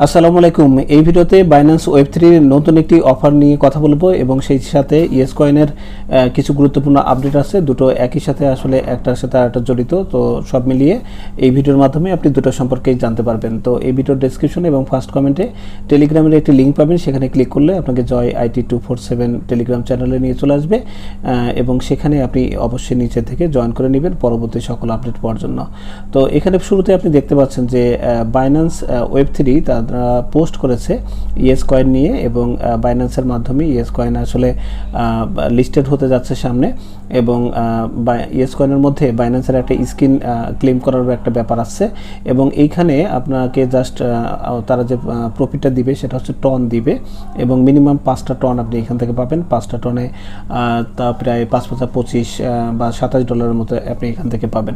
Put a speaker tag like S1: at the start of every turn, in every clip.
S1: আসসালামু আলাইকুম। এই ভিডিওতে বাইন্যান্স ওয়েব3 এর নতুন একটি অফার নিয়ে কথা বলবো এবং সেই সাথে ইয়েসকয়েনের কিছু গুরুত্বপূর্ণ আপডেট আছে। দুটো একই সাথে আসলে একটার সাথে আরেকটা জড়িত, তো সব মিলিয়ে এই ভিডিওর মাধ্যমে আপনি দুটো সম্পর্কেই জানতে পারবেন। তো এই ভিডিওর ডেসক্রিপশন এবং ফার্স্ট কমেন্টে টেলিগ্রামের একটি লিঙ্ক পাবেন, সেখানে ক্লিক করলে আপনাকে জয় IT247 টেলিগ্রাম চ্যানেলে নিয়ে চলে আসবে এবং সেখানে আপনি অবশ্যই নিচে থেকে জয়েন করে নেবেন পরবর্তী সকল আপডেট পাওয়ার জন্য। তো এখানে শুরুতে আপনি দেখতে পাচ্ছেন যে বাইন্যান্স ওয়েব3 তারা পোস্ট করেছে ইয়েসকয়েন নিয়ে এবং বাইন্যান্সের মাধ্যমে ইয়েসকয়েন আসলে লিস্টেড হতে যাচ্ছে সামনে এবং ইয়েসকয়েনের মধ্যে বাইন্যান্সের একটা স্কিন ক্লেম করার একটা ব্যাপার আছে এবং এইখানে আপনাকে জাস্ট তারা যে প্রফিটটা দিবে সেটা হচ্ছে টন দিবে এবং মিনিমাম 5টা টন আপনি এখান থেকে পাবেন। 5টা টনে তা প্রায় 5-25 বা $27 মতো আপনি এখান থেকে পাবেন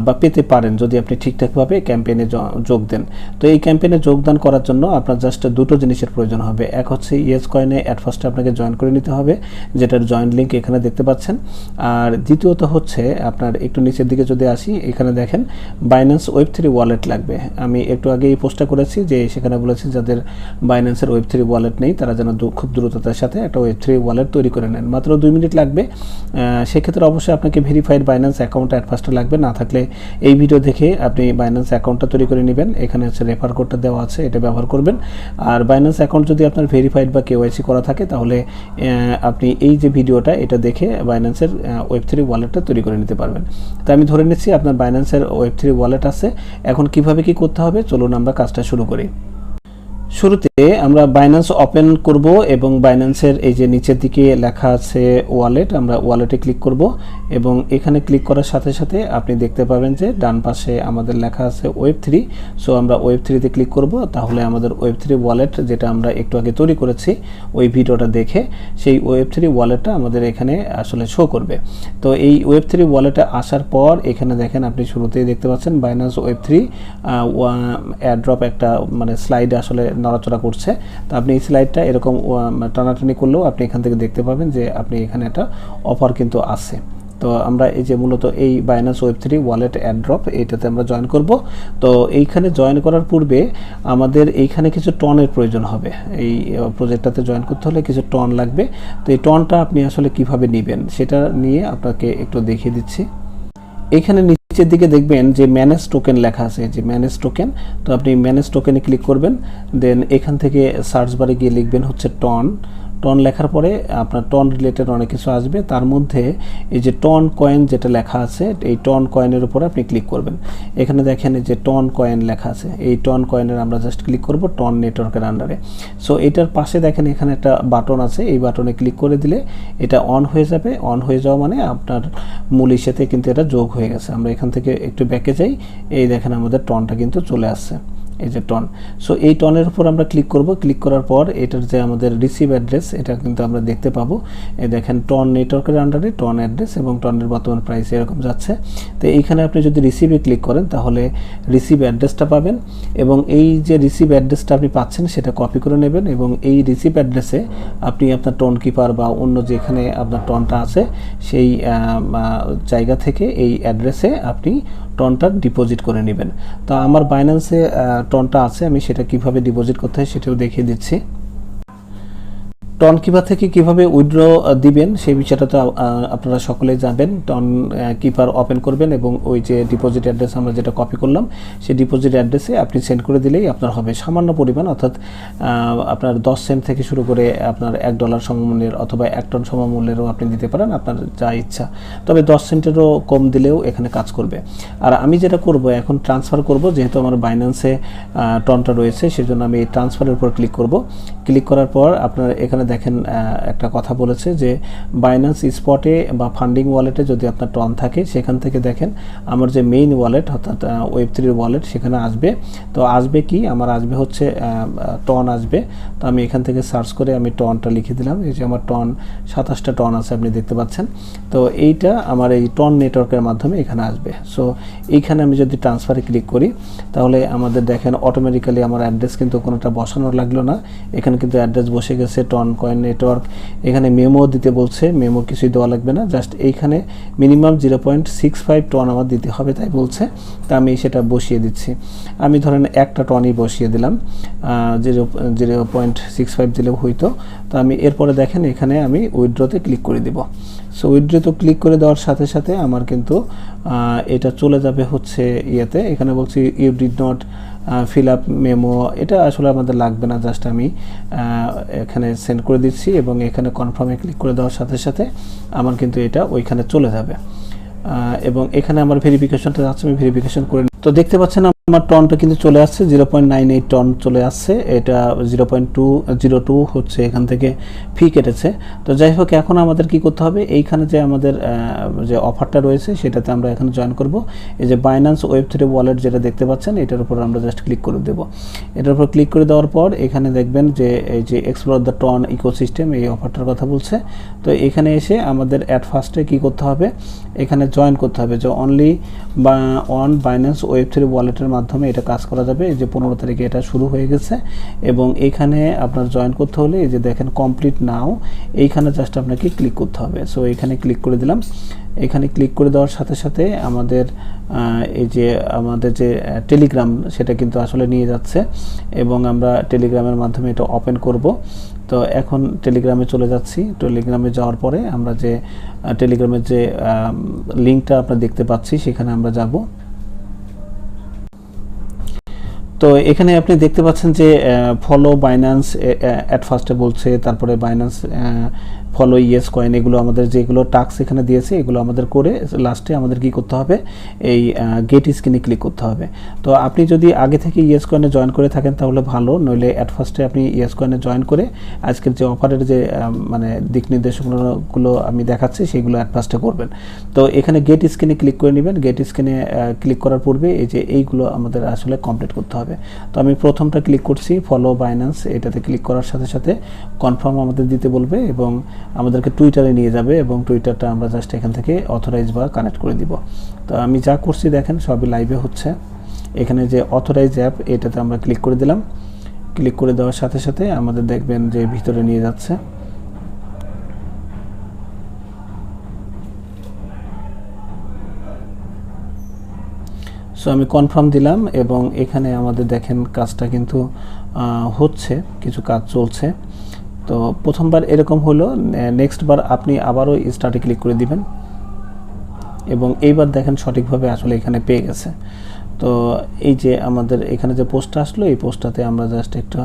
S1: বা পেতে পারেন যদি আপনি ঠিকঠাকভাবে ক্যাম্পেইনে যোগ দেন। তো এই ক্যাম্পেইনে যোগদান করার জন্য আপনার জাস্ট দুটো জিনিসের প্রয়োজন হবে। এক হচ্ছে ইয়েসকয়েনে অ্যাট ফার্স্টে আপনাকে জয়েন করে নিতে হবে, যেটার জয়েন লিঙ্ক এখানে দেখতে পাচ্ছেন। আর দ্বিতীয়ত হচ্ছে আপনার একটু নিচের দিকে যদি আসি, এখানে দেখেন বাইন্যান্স ওয়েব3 ওয়ালেট লাগবে। আমি একটু আগে এই পোস্টটা করেছি যে সেখানে বলেছি যাদের বাইন্যান্সের ওয়েব3 ওয়ালেট নেই তারা যেন খুব দ্রুততার সাথে একটা ওয়েব3 ওয়ালেট তৈরি করে নেন। মাত্র 2 মিনিট লাগবে। সেক্ষেত্রে অবশ্যই আপনাকে ভেরিফাইড বাইন্যান্স অ্যাকাউন্ট অ্যাট ফার্স্টে লাগবে, না থাকলে এই ভিডিও দেখে আপনি বাইন্যান্স অ্যাকাউন্টটা তৈরি করে নেবেন। এখানে হচ্ছে রেফার কোডটা দেওয়া আছে, এটা ব্যবহার করবেন। আর বাইন্যান্স অ্যাকাউন্ট যদি আপনার ভেরিফাইড বা KYC করা থাকে তাহলে আপনি এই যে ভিডিওটা এটা দেখে বাইন্যান্সের ওয়েব3 ওয়ালেটটা তৈরি করে নিতে পারবেন। তো আমি ধরে নিচ্ছি আপনার বাইন্যান্সের ওয়েব3 ওয়ালেট আছে। এখন কিভাবে কি করতে হবে চলুন আমরা কাজটা শুরু করি। শুরুতে আমরা বাইন্যান্স ওপেন করব এবং বাইন্যান্সের এই যে নিচের দিকে লেখা আছে ওয়ালেট, আমরা ওয়ালেটে ক্লিক করব এবং এখানে ক্লিক করার সাথে সাথে আপনি দেখতে পাবেন যে ডান পাশে আমাদের লেখা আছে ওয়েব3। সো আমরা ওয়েব3তে ক্লিক করব, তাহলে আমাদের ওয়েব3 ওয়ালেট যেটা আমরা একটু আগে তৈরি করেছি ওই ভিডিওটা দেখে সেই ওয়েব3 ওয়ালেটটা আমাদের এখানে আসলে শো করবে। তো এই ওয়েব3 ওয়ালেটে আসার পর এখানে দেখেন আপনি শুরুতেই দেখতে পাচ্ছেন বাইন্যান্স ওয়েব3 এয়ারড্রপ একটা মানে স্লাইড আসলে নড়াচড়া করছে। তো আপনি এই স্লাইডটা এরকম টানাটানি করলেও আপনি এখান থেকে দেখতে পাবেন যে আপনি এখানে একটা অফার কিন্তু আছে। তো আমরা এই যে মূলত এই বাইন্যান্স ওয়েব3 ওয়ালেট এয়ারড্রপ এইটাতে আমরা জয়েন করব। তো এইখানে জয়েন করার পূর্বে আমাদের এইখানে কিছু টনের প্রয়োজন হবে। এই প্রজেক্টটাতে জয়েন করতে হলে কিছু টন লাগবে। তো এই টনটা আপনি আসলে কিভাবে নেবেন সেটা নিয়ে আপনাকে একটু দেখিয়ে দিচ্ছি। এখানে নিচের দিকে দেখবেন যে ম্যানেজ টোকেন লেখা আছে, যে ম্যানেজ টোকেন। তো আপনি ম্যানেজ টোকেনে ক্লিক করবেন, দেন এখান থেকে সার্চ বারে গিয়ে লিখবেন হচ্ছে টন। টন লেখার পরে আপনার টন রিলেটেড অনেক কিছু আসবে, তার মধ্যে এই যে টন কয়েন যেটা লেখা আছে এই টন কয়েনের উপরে আপনি ক্লিক করবেন। এখানে দেখেন যে টন কয়েন লেখা আছে, এই টন কয়েনের আমরা জাস্ট ক্লিক করব টন নেটওয়ার্কের আন্ডারে। সো এটার পাশে দেখেন এখানে একটা বাটন আছে, এই বাটনে ক্লিক করে দিলে এটা অন হয়ে যাবে। অন হয়ে যাওয়া মানে আপনার মূলের সাথে কিন্তু এটা যোগ হয়ে গেছে। আমরা এখান থেকে একটু ব্যাকে যাই, এই দেখেন আমাদের টনটা কিন্তু চলে আসছে, এই যে টন। সো এই টনের উপর আমরা ক্লিক করব। ক্লিক করার পর এটার যে আমাদের রিসিভ অ্যাড্রেস এটা কিন্তু আমরা দেখতে পাবো। এই দেখেন টন নেটওয়ার্কের আন্ডারে টন অ্যাড্রেস এবং টনের বর্তমান প্রাইস এরকম যাচ্ছে। তো এইখানে আপনি যদি রিসিভে ক্লিক করেন তাহলে রিসিভ অ্যাড্রেসটা পাবেন এবং এই যে রিসিভ অ্যাড্রেসটা আপনি পাচ্ছেন সেটা কপি করে নেবেন এবং এই রিসিভ অ্যাড্রেসে আপনি আপনার টন কিপার বা অন্য যেখানে আপনার টনটা আছে সেই জায়গা থেকে এই অ্যাড্রেসে আপনি টনটা ডিপোজিট করে নেবেন। তো আমার বাইন্যান্সে টনটা আছে, আমি সেটা কিভাবে ডিপোজিট করতে হয় সেটাও দেখিয়ে দিচ্ছি। টন কিপার থেকে কিভাবে উইথড্র দিবেন সেই বিষয়টা তো আপনারা সকলেই জানবেন। টন কিপার ওপেন করবেন এবং ওই যে ডিপোজিট অ্যাড্রেস আমরা যেটা কপি করলাম সেই ডিপোজিট অ্যাড্রেসে আপনি সেন্ড করে দিলেই আপনার হবে সামান্য পরিমাণ, অর্থাৎ আপনার 10 সেন্ট থেকে শুরু করে আপনার $1 সমমূল্যের অথবা 1 টন সমমূল্যেরও আপনি দিতে পারেন, আপনার যা ইচ্ছা। তবে 10 সেন্টেরও কম দিলেও এখানে কাজ করবে। আর আমি যেটা করব এখন ট্রান্সফার করব, যেহেতু আমার বাইন্যান্সে টনটা রয়েছে সেজন্য আমি এই ট্রান্সফারের উপর ক্লিক করব। ক্লিক করার পর আপনার এখানে দেখেন একটা কথা বলেছে যে বাইন্যান্স স্পটে বা ফান্ডিং ওয়ালেটে যদি আপনার টন থাকে সেখান থেকে দেখেন আমার যে মেইন ওয়ালেট অর্থাৎ ওয়েব3 ওয়ালেট সেখানে আসবে। তো আসবে কি আমার আসবে হচ্ছে টন আসবে। তো আমি এখান থেকে সার্চ করে আমি টনটা লিখে দিলাম। এই যে আমার টন 27টা টন আছে আপনি দেখতে পাচ্ছেন। তো এইটা আমার এই টন নেটওয়ার্কের মাধ্যমে এখানে আসবে। সো এইখানে আমি যদি ট্রান্সফারে ক্লিক করি তাহলে আমাদের দেখেন অটোমেটিক্যালি আমার অ্যাড্রেস কিন্তু কোনোটা বসানো লাগলো না, এখানে কিন্তু অ্যাড্রেস বসে গেছে টন কয়েন নেটওয়ার্ক, এখানে মেমো দিতে বলছে, মেমো কিছুই দেওয়া লাগবে না, জাস্ট এইখানে মিনিমাম 0.65 টন আমার দিতে হবে তাই বলছে। তা আমি সেটা বসিয়ে দিচ্ছি। আমি ধরেন একটা টনই বসিয়ে দিলাম, 0.65 দিলেও হইতো। তো আমি এরপরে দেখেন এখানে আমি উইথড্রতে ক্লিক করে দিব। সো উইথড্রতে ক্লিক করে দেওয়ার সাথে সাথে আমার কিন্তু এটা চলে যাবে হচ্ছে ইয়েতে। এখানে বলছি you did not fill up memo, এটা আসলে আমাদের লাগবে না, জাস্ট আমি এখানে সেন্ড করে দিচ্ছি এবং এখানে কনফার্মে ক্লিক করে দেওয়ার সাথে সাথে আমার কিন্তু এটা ওইখানে চলে যাবে। এবং এখানে আমার ভেরিফিকেশনটা যাচ্ছে, আমি ভেরিফিকেশন করে। তো দেখতে পাচ্ছেন আমার টনটা কিন্তু চলে আসছে, 0.98 টন চলে আসছে। এটা 0.202 হচ্ছে এখান থেকে ফি কেটেছে। তো যাই হোক, এখন আমাদের কি করতে হবে, এইখানে যে আমাদের যে অফারটা রয়েছে সেটাতে আমরা এখন জয়েন করব। এই যে বাইন্যান্স Web3 ওয়ালেট যেটা দেখতে পাচ্ছেন, এটার উপর আমরা জাস্ট ক্লিক করে দেব। এটার উপর ক্লিক করে দেওয়ার পর এখানে দেখবেন যে এই যে এক্সপ্লোর দ্য টন ইকোসিস্টেম, এই অফারটার কথা বলছে। তো এখানে এসে আমাদের অ্যাট ফার্স্টে কী করতে হবে, এখানে জয়েন করতে হবে যে অনলি অন বাইন্যান্স Web3 ওয়ালেটের মাধ্যমে এটা কাজ করা যাবে। এই যে 15 তারিখে এটা শুরু হয়ে গেছে এবং এইখানে আপনার জয়েন করতে হলে এই যে দেখেন কমপ্লিট নাও, এইখানে জাস্ট আপনাকে ক্লিক করতে হবে। সো এখানে ক্লিক করে দিলাম। এখানে ক্লিক করে দেওয়ার সাথে সাথে আমাদের এই যে আমাদের যে টেলিগ্রাম সেটা কিন্তু আসলে নিয়ে যাচ্ছে এবং আমরা টেলিগ্রামের মাধ্যমে এটা ওপেন করব। তো এখন টেলিগ্রামে চলে যাচ্ছি। টেলিগ্রামে যাওয়ার পরে আমরা যে টেলিগ্রামের যে লিঙ্কটা আপনারা দেখতে পাচ্ছি সেখানে আমরা যাব। তো এখানে আপনি দেখতে পাচ্ছেন যে ফলো বাইন্যান্স অ্যাট ফার্স্টে বলছে, তারপরে বাইন্যান্স ফলো Yescoin, এগুলো আমাদের যেগুলো টাস্ক এখানে দিয়েছে এগুলো আমাদের করে লাস্টে আমাদের কি করতে হবে, এই গেট স্ক্রিনে ক্লিক করতে হবে। তো আপনি যদি আগে থেকে Yescoin-এ জয়েন করে থাকেন তাহলে ভালো, নইলে অ্যাট ফার্স্টে আপনি Yescoin-এ জয়েন করে আজকের যে অফারের যে মানে দিক নির্দেশনাগুলো আমি দেখাচ্ছি সেগুলো অ্যাট ফার্স্টে করবেন। তো এখানে গেট স্ক্রিনে ক্লিক করে নেবেন। গেট স্ক্রিনে ক্লিক করার পূর্বে এই যে এইগুলো আমাদের আসলে কমপ্লিট করতে হবে। তো আমি প্রথমটা ক্লিক করছি, ফলো বাইন্যান্স, এটাতে ক্লিক করার সাথে সাথে কনফার্ম আমাদের দিতে বলবে এবং আমাদেরকে টুইটারে নিয়ে যাবে এবং টুইটারটা আমরা জাস্ট এখান থেকে অথরাইজ বা কানেক্ট করে দিব। তো আমি যা করছি দেখেন সবই লাইভে হচ্ছে। এখানে যে অথরাইজ অ্যাপ এটাতে আমরা ক্লিক করে দিলাম। ক্লিক করে দেওয়ার সাথে সাথে আমাদের দেখবেন যে ভিতরে নিয়ে যাচ্ছে। সো আমি কনফার্ম দিলাম এবং এখানে আমাদের দেখেন কাজটা কিন্তু হচ্ছে, কিছু কাজ চলছে। তো প্রথমবার এরকম হলো, নেক্সট বার আপনি আবারও স্টার্টে ক্লিক করে দিবেন এবং এইবার দেখেন সঠিকভাবে আসলে এখানে পেয়ে গেছে। তো এই যে আমাদের এখানে যে পোস্টটা আসলো এই পোস্টটাতে আমরা জাস্ট একটা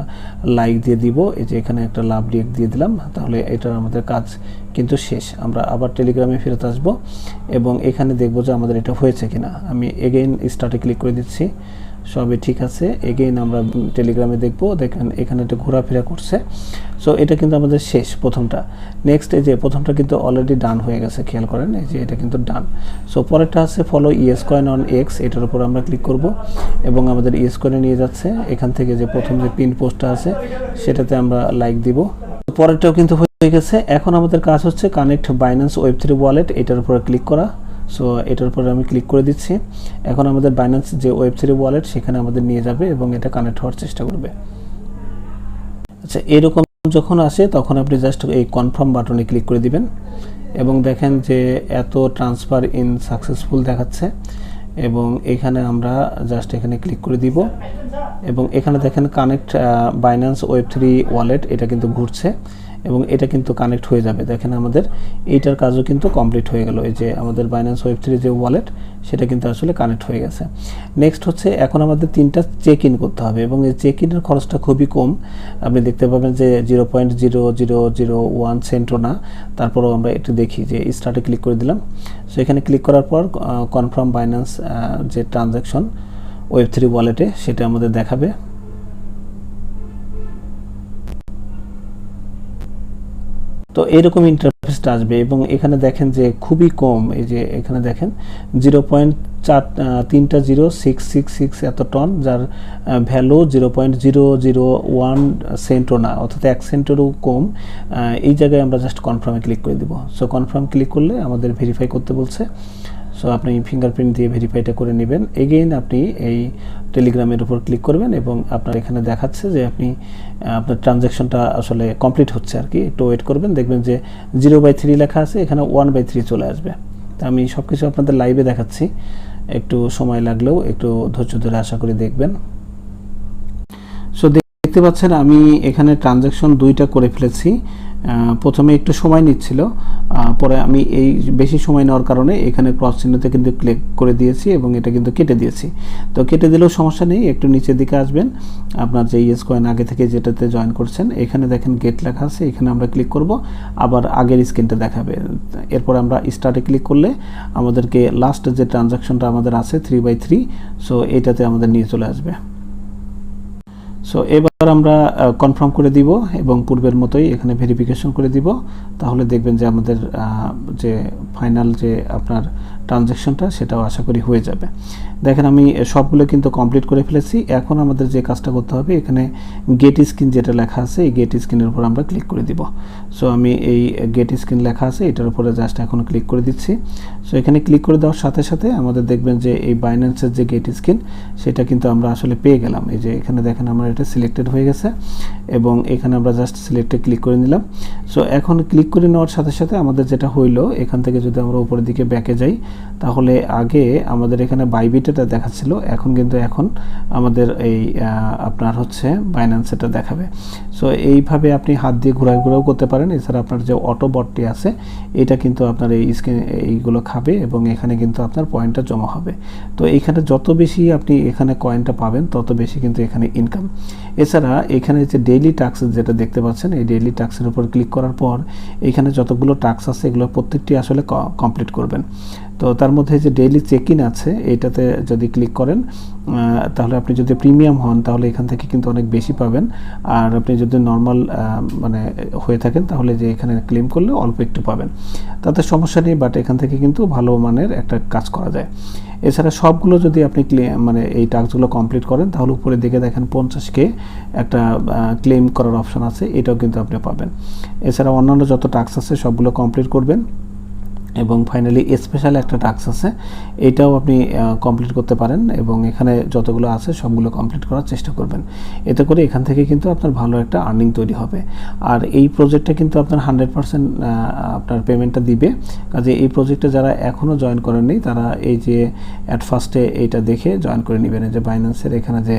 S1: লাইক দিয়ে দিব। এই যে এখানে একটা লাভ রিয়েক্ট দিয়ে দিলাম, তাহলে এটার আমাদের কাজ কিন্তু শেষ। আমরা আবার টেলিগ্রামে ফেরত আসব এবং এখানে দেখব যে আমাদের এটা হয়েছে কিনা। আমি এগেইন স্টার্টে ক্লিক করে দিচ্ছি, সবই ঠিক আছে। এগেইন আমরা টেলিগ্রামে দেখব, দেখেন এখানে একটা ঘোরাফেরা করছে। সো এটা কিন্তু আমাদের শেষ প্রথমটা। নেক্সট এই যে প্রথমটা কিন্তু অলরেডি ডান হয়ে গেছে, খেয়াল করেন এই যে এটা কিন্তু ডান। সো পরেরটা আছে ফলো Yescoin অন এক্স, এটার উপর আমরা ক্লিক করব এবং আমাদের Yescoin-এ নিয়ে যাচ্ছে। এখান থেকে যে প্রথম যে পিন পোস্টটা আছে সেটাতে আমরা লাইক দিব। পরেরটাও কিন্তু হয়ে গেছে। এখন আমাদের কাজ হচ্ছে কানেক্ট বাইন্যান্স Web3 ওয়ালেট, এটার উপর ক্লিক করা। সো এটার উপরে আমি ক্লিক করে দিচ্ছি। এখন আমাদের বাইন্যান্স যে Web3 ওয়ালেট সেখানে আমাদের নিয়ে যাবে এবং এটা কানেক্ট হওয়ার চেষ্টা করবে। আচ্ছা, এরকম যখন আসে তখন আপনি জাস্ট এই কনফার্ম বাটনে ক্লিক করে দিবেন এবং দেখেন যে এত ট্রান্সফার ইন সাকসেসফুল দেখাচ্ছে এবং এখানে আমরা জাস্ট এখানে ক্লিক করে দিব এবং এখানে দেখেন কানেক্ট বাইন্যান্স Web3 ওয়ালেট, এটা কিন্তু ঘুরছে এবং এটা কিন্তু কানেক্ট হয়ে যাবে। দেখেন আমাদের এইটার কাজও কিন্তু কমপ্লিট হয়ে গেল। এই যে আমাদের বাইন্যান্স Web3 যে ওয়ালেট সেটা কিন্তু আসলে কানেক্ট হয়ে গেছে। নেক্সট হচ্ছে এখন আমাদের 3টা চেক ইন করতে হবে এবং এই চেক ইনের খরচটা খুবই কম। আপনি দেখতে পাবেন যে 0.0001 সেন্টও না। তারপরেও আমরা একটু দেখি যে স্টার্টে ক্লিক করে দিলাম। সো এখানে ক্লিক করার পর কনফার্ম বাইন্যান্স যে ট্রানজ্যাকশন Web3 ওয়ালেটে সেটা আমাদের দেখাবে। তো এরকম ইন্টারফেসটা আসবে এবং এখানে দেখেন যে খুবই কম। এই যে এখানে দেখেন 0.30666 এত টন, যার ভ্যালু 0.001 সেন্টও না, অর্থাৎ 1 সেন্টেরও কম। এই জায়গায় আমরা জাস্ট কনফার্মে ক্লিক করে দিব। সো কনফার্ম ক্লিক করলে আমাদের ভেরিফাই করতে বলছে। সো আপনি ফিঙ্গারপ্রিন্ট দিয়ে ভেরিফাইটা করে নেবেন। এগেইন আপনি এই টেলিগ্রামের উপর ক্লিক করবেন এবং আপনার এখানে দেখাচ্ছে যে আপনি আপনার ট্রানজ্যাকশনটা আসলে কমপ্লিট হচ্ছে আর কি। একটু ওয়েট করবেন, দেখবেন যে 0/3 লেখা আছে, এখানে 1/3 চলে আসবে। তা আমি সব কিছু আপনাদের লাইভে দেখাচ্ছি, একটু সময় লাগলেও একটু ধৈর্য ধরে আশা করি দেখবেন। সো দেখতে পাচ্ছেন আমি এখানে ট্রানজ্যাকশন 2টা করে ফেলেছি। প্রথমে একটু সময় নিচ্ছিল, পরে আমি এই বেশি সময় নেওয়ার কারণে এখানে ক্রস চিহ্নতে কিন্তু ক্লিক করে দিয়েছি এবং এটা কিন্তু কেটে দিয়েছি। তো কেটে দিলেও সমস্যা নেই, একটু নিচের দিকে আসবেন, আপনার যে ইয়েসকয়েন আগে থেকে যেটাতে জয়েন করছেন এখানে দেখেন গেট লেখা আছে, এখানে আমরা ক্লিক করব, আবার আগের স্ক্রিনটা দেখাবে। এরপর আমরা স্টার্টে ক্লিক করলে আমাদেরকে লাস্ট যে ট্রানজ্যাকশনটা আমাদের আছে 3/3, সো এইটাতে আমাদের নিয়ে চলে আসবে। সো এবার আমরা কনফার্ম করে দিব এবং পূর্বের মতোই এখানে ভেরিফিকেশন করে দিব, তাহলে দেখবেন যে আমাদের যে ফাইনাল যে আপনার ট্রানজ্যাকশনটা সেটাও আশা করি হয়ে যাবে। দেখেন আমি সবগুলো কিন্তু কমপ্লিট করে ফেলেছি। এখন আমাদের যে কাজটা করতে হবে, এখানে গেট স্ক্রিন যেটা লেখা আছে এই গেট স্ক্রিনের উপর আমরা ক্লিক করে দিব। সো আমি এই গেট স্ক্রিন লেখা আছে এটার উপরে জাস্ট এখন ক্লিক করে দিচ্ছি। সো এখানে ক্লিক করে দেওয়ার সাথে সাথে আমাদের দেখবেন যে এই বাইন্যান্সের যে গেট স্ক্রিন সেটা কিন্তু আমরা আসলে পেয়ে গেলাম। এই যে এখানে দেখেন আমার এটা সিলেক্টেড হয়ে গেছে এবং এখানে আমরা জাস্ট সিলেক্টে ক্লিক করে নিলাম। সো এখন ক্লিক করে নেওয়ার সাথে সাথে আমাদের যেটা হইলো, এখান থেকে যদি আমরা উপরের দিকে ব্যাকে যাই তাহলে আগে আমাদের এখানে বাইবিটটা দেখাচ্ছিল, এখন কিন্তু আমাদের এই আপনার হচ্ছে বাইন্যান্সটা দেখাবে। সো এইভাবে আপনি হাত দিয়ে ঘোরাও করতে পারেন। এছাড়া আপনার যে অটো বটটি আছে এটা কিন্তু আপনার এই স্ক্রিন এইগুলো খাবে এবং এখানে কিন্তু আপনার পয়েন্টটা জমা হবে। তো এইখানে যত বেশি আপনি এখানে কয়েনটা পাবেন তত বেশি কিন্তু এখানে ইনকাম। এছাড়া এখানে যে ডেইলি টাস্ক যেটা দেখতে পাচ্ছেন, এই ডেইলি টাস্কের উপর ক্লিক করার পর এখানে যতগুলো টাস্ক আছে এগুলো প্রত্যেকটি আসলে কমপ্লিট করবেন। তো তার মধ্যে যে ডেইলি চেক ইন আছে এটাতে যদি ক্লিক করেন তাহলে আপনি যদি প্রিমিয়াম হন তাহলে এখান থেকে কিন্তু অনেক বেশি পাবেন, আর আপনি যদি নর্মাল মানে হয়ে থাকেন তাহলে যে এখানে ক্লেম করলে অল্প একটু পাবেন, তাতে সমস্যা নেই, বাট এখান থেকে কিন্তু ভালো মানের একটা কাজ করা যায়। এছাড়া সবগুলো যদি আপনি মানে এই টাস্কগুলো কমপ্লিট করেন তাহলে উপরের দিকে দেখেন 50K একটা ক্লেম করার অপশন আছে, এটাও কিন্তু আপনি পাবেন। এছাড়া অন্যান্য যত টাস্ক আছে সবগুলো কমপ্লিট করবেন এবং ফাইনালি স্পেশাল একটা টাস্ক আছে, এটাও আপনি কমপ্লিট করতে পারেন এবং এখানে যতগুলো আছে সবগুলো কমপ্লিট করার চেষ্টা করবেন। এতে করে এখান থেকে কিন্তু আপনার ভালো একটা আর্নিং তৈরি হবে। আর এই প্রজেক্টটা কিন্তু আপনার 100% আপনার পেমেন্টটা দিবে। কাজে এই প্রজেক্টে যারা এখনও জয়েন করেননি তারা এই যে অ্যাট ফার্স্টে এইটা দেখে জয়েন করে নেবেন। এই যে বাইন্যান্সের এখানে যে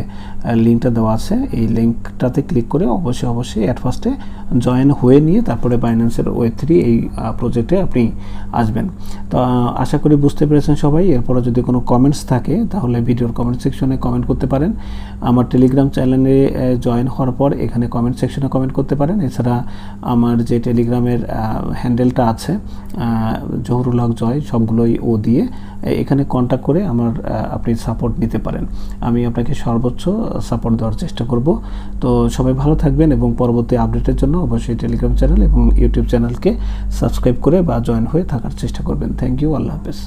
S1: লিঙ্কটা দেওয়া আছে এই লিঙ্কটাতে ক্লিক করে অবশ্যই অ্যাট ফার্স্টে জয়েন হয়ে নিয়ে তারপরে বাইন্যান্সের Web3 এই প্রজেক্টে আপনি আসবেন। তো আশা করি বুঝতে পেরেছেন সবাই। এরপরে যদি কোনো কমেন্টস থাকে তাহলে ভিডিওর কমেন্ট সেকশনে কমেন্ট করতে পারেন। আমার টেলিগ্রাম চ্যানেলে জয়েন হওয়ার পর এখানে কমেন্ট সেকশনে কমেন্ট করতে পারেন। এছাড়া আমার যে টেলিগ্রামের হ্যান্ডেলটা আছে জহুরুল হক জয় সবগুলোই ও দিয়ে এখানে কন্ট্যাক্ট করে আপনি সাপোর্ট নিতে পারেন। আমি আপনাকে সর্বোচ্চ সাপোর্ট দেওয়ার চেষ্টা করব। তো সবাই ভালো থাকবেন এবং পরবর্তী আপডেটের জন্য অবশ্যই টেলিগ্রাম চ্যানেল এবং ইউটিউব চ্যানেলকে সাবস্ক্রাইব করে বা জয়েন হয়ে থাকার চেষ্টা করবেন। থ্যাংক ইউ, আল্লাহ হাফেজ।